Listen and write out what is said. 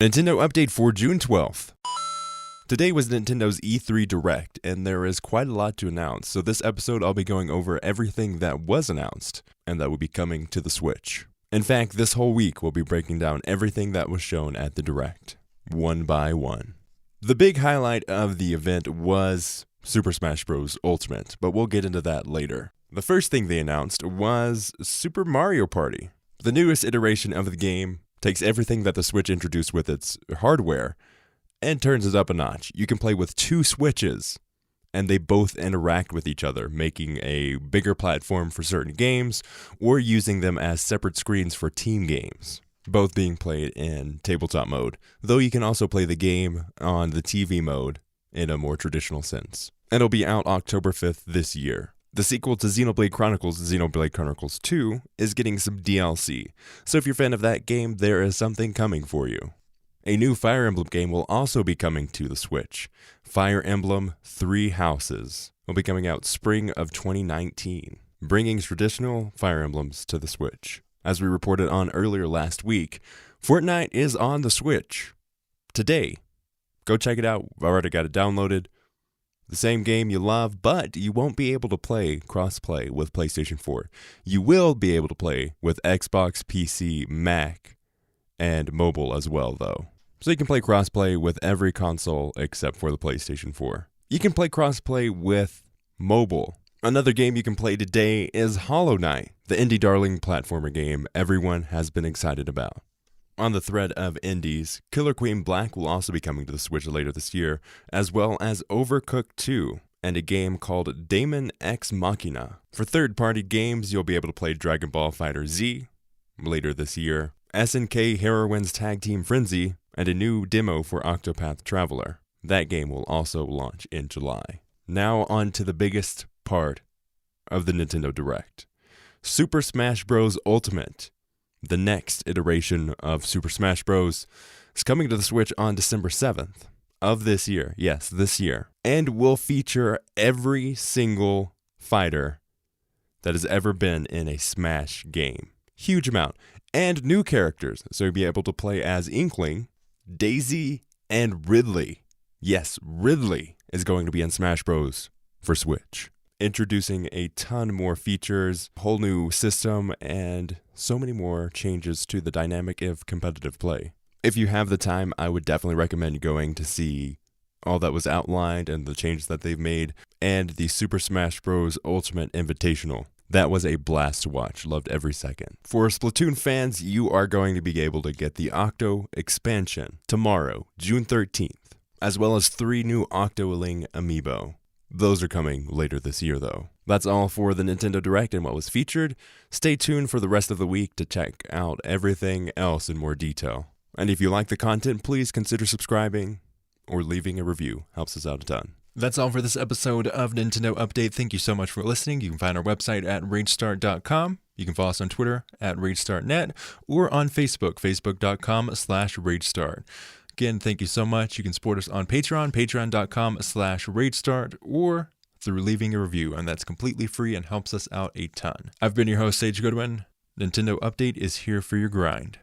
Nintendo update for June 12th. Today was Nintendo's E3 Direct, and there is quite a lot to announce, so this episode I'll be going over everything that was announced, and that will be coming to the Switch. In fact, this whole week we'll be breaking down everything that was shown at the Direct, one by one. The big highlight of the event was Super Smash Bros. Ultimate, but we'll get into that later. The first thing they announced was Super Mario Party. The newest iteration of the game takes everything that the Switch introduced with its hardware and turns it up a notch. You can play with two Switches, and they both interact with each other, making a bigger platform for certain games or using them as separate screens for team games, both being played in tabletop mode, though you can also play the game on the TV mode in a more traditional sense. It'll be out October 5th this year. The sequel to Xenoblade Chronicles, Xenoblade Chronicles 2, is getting some DLC, so if you're a fan of that game, there is something coming for you. A new Fire Emblem game will also be coming to the Switch. Fire Emblem 3 Houses will be coming out spring of 2019, bringing traditional Fire Emblems to the Switch. As we reported on earlier last week, Fortnite is on the Switch today. Go check it out. I've already got it downloaded. The same game you love, but you won't be able to play cross-play with PlayStation 4. You will be able to play with Xbox, PC, Mac, and mobile as well, though. So you can play cross-play with every console except for the PlayStation 4. You can play cross-play with mobile. Another game you can play today is Hollow Knight, the indie darling platformer game everyone has been excited about. On the thread of indies, Killer Queen Black will also be coming to the Switch later this year, as well as Overcooked 2 and a game called Daemon X Machina. For third-party games, you'll be able to play Dragon Ball FighterZ later this year, SNK Heroines Tag Team Frenzy, and a new demo for Octopath Traveler. That game will also launch in July. Now on to the biggest part of the Nintendo Direct. Super Smash Bros. Ultimate. The next iteration of Super Smash Bros. Is coming to the Switch on December 7th of this year. Yes, this year. And will feature every single fighter that has ever been in a Smash game. Huge amount. And new characters. So you'll be able to play as Inkling, Daisy, and Ridley. Yes, Ridley is going to be in Smash Bros. For Switch. Introducing a ton more features, whole new system, and so many more changes to the dynamic of competitive play. If you have the time, I would definitely recommend going to see all that was outlined and the changes that they've made, and the Super Smash Bros. Ultimate Invitational. That was a blast to watch. Loved every second. For Splatoon fans, you are going to be able to get the Octo expansion tomorrow, June 13th, as well as 3 new Octoling amiibo. Those are coming later this year, though. That's all for the Nintendo Direct and what was featured. Stay tuned for the rest of the week to check out everything else in more detail. And if you like the content, please consider subscribing or leaving a review. Helps us out a ton. That's all for this episode of Nintendo Update. Thank you so much for listening. You can find our website at RageStart.com. You can follow us on Twitter at RageStartNet or on Facebook, Facebook.com/RageStart. Again, thank you so much. You can support us on Patreon, patreon.com/RageStart, or through leaving a review, and that's completely free and helps us out a ton. I've been your host, Sage Goodwin. Nintendo Update is here for your grind.